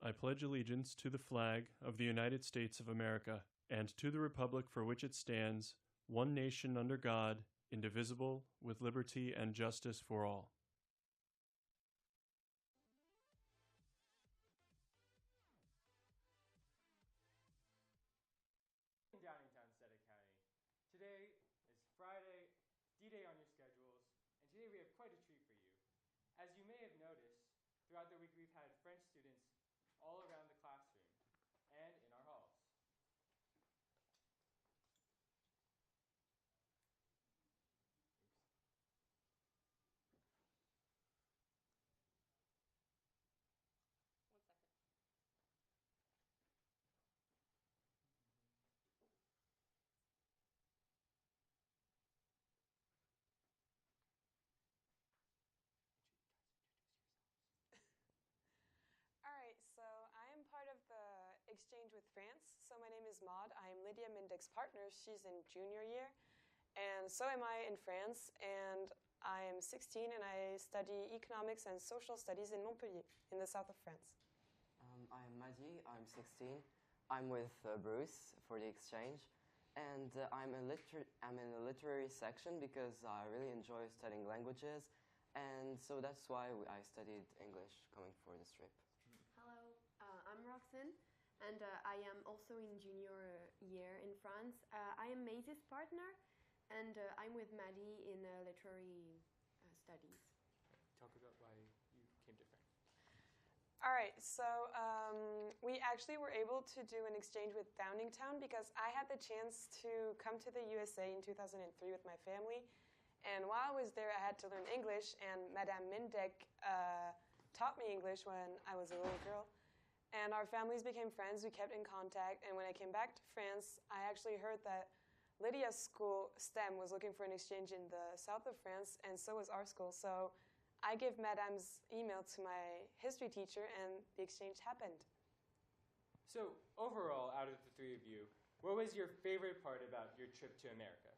I pledge allegiance to the flag of the United States of America and to the republic for which it stands, one nation under God, indivisible, with liberty and justice for all. In Downingtown, Sedgwick County. Today is Friday, D-Day on your schedules, and today we have quite a treat for you. As you may have noticed, throughout the week we've had French students all around the classroom and in our halls. All right, so I am part of the exchange with France. So my name is Maud. I'm Lydia Mindek's partner. She's in junior year. And so am I in France. And I am 16 and I study economics and social studies in Montpellier, in the south of France. I'm Maggie, I'm 16. I'm with Bruce for the exchange. And I'm in a literary section because I really enjoy studying languages. And so that's why I studied English coming for this trip. Hello, I'm Roxanne, and I am also in junior year in France. I am Maisie's partner, and I'm with Maddie in literary studies. Talk about why you came to France. All right, so we actually were able to do an exchange with Downingtown because I had the chance to come to the USA in 2003 with my family. And while I was there, I had to learn English, and Madame Mindek taught me English when I was a little girl. And our families became friends. We kept in contact. And when I came back to France, I actually heard that Lydia's school, STEM, was looking for an exchange in the south of France, and so was our school. So I gave Madame's email to my history teacher, and the exchange happened. So overall, out of the three of you, what was your favorite part about your trip to America?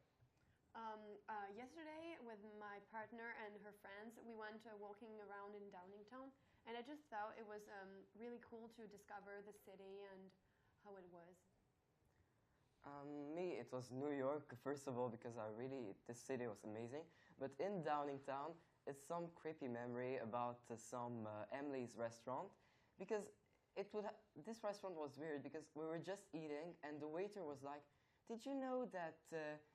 Yesterday, with my partner and her friends, we went walking around in Downingtown, and I just thought it was really cool to discover the city and how it was. Me, it was New York, first of all, because this city was amazing. But in Downingtown, it's some creepy memory about some Emily's restaurant, because this restaurant was weird because we were just eating, and the waiter was like, "Did you know that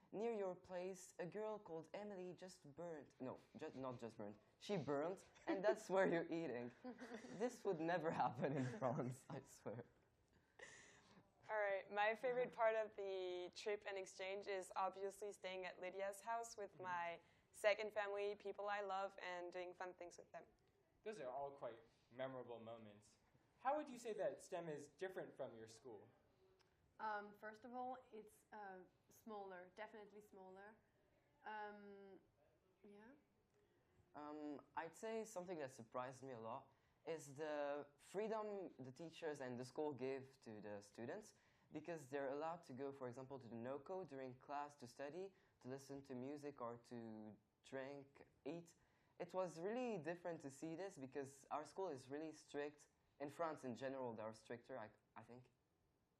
near your place, a girl called Emily just burned. No, not just burned. She burned, and that's where you're eating." This would never happen in France, I swear. All right, my favorite part of the trip and exchange is obviously staying at Lydia's house with my second family, people I love, and doing fun things with them. Those are all quite memorable moments. How would you say that STEM is different from your school? First of all, it's smaller, definitely smaller. Yeah. I'd say something that surprised me a lot is the freedom the teachers and the school give to the students, because they're allowed to go, for example, to the NOCO during class to study, to listen to music or to drink, eat. It was really different to see this because our school is really strict. In France, in general, they are stricter, I think.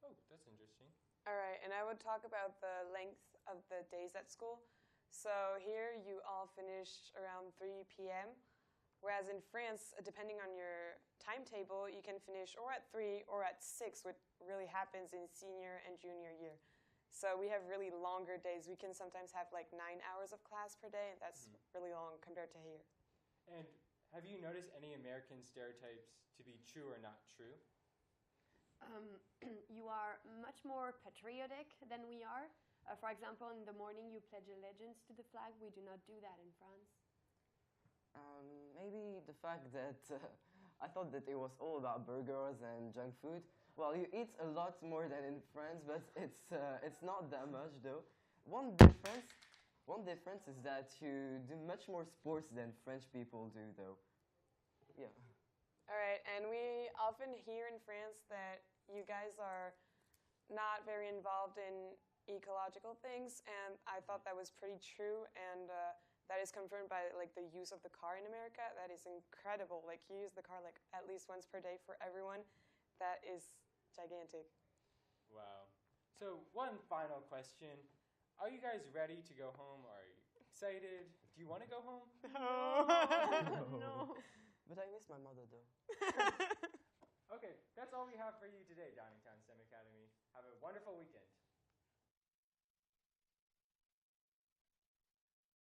Oh, that's interesting. All right, and I would talk about the length of the days at school. So here you all finish around 3 p.m., whereas in France, depending on your timetable, you can finish or at 3 or at 6, which really happens in senior and junior year. So we have really longer days. We can sometimes have like 9 hours of class per day, and that's really long compared to here. And have you noticed any American stereotypes to be true or not true? You are much more patriotic than we are. For example, in the morning you pledge allegiance to the flag. We do not do that in France. Maybe the fact that I thought that it was all about burgers and junk food. Well, you eat a lot more than in France, but it's not that much though. One difference is that you do much more sports than French people do though. Yeah. All right, and we often hear in France that you guys are not very involved in ecological things, and I thought that was pretty true, and that is confirmed by like the use of the car in America. That is incredible. Like you use the car like at least once per day for everyone, that is gigantic. Wow. So one final question. Are you guys ready to go home? Are you excited? Do you want to go home? No. But I miss my mother though. Okay, that's all we have for you today, Downingtown STEM Academy. Have a wonderful weekend.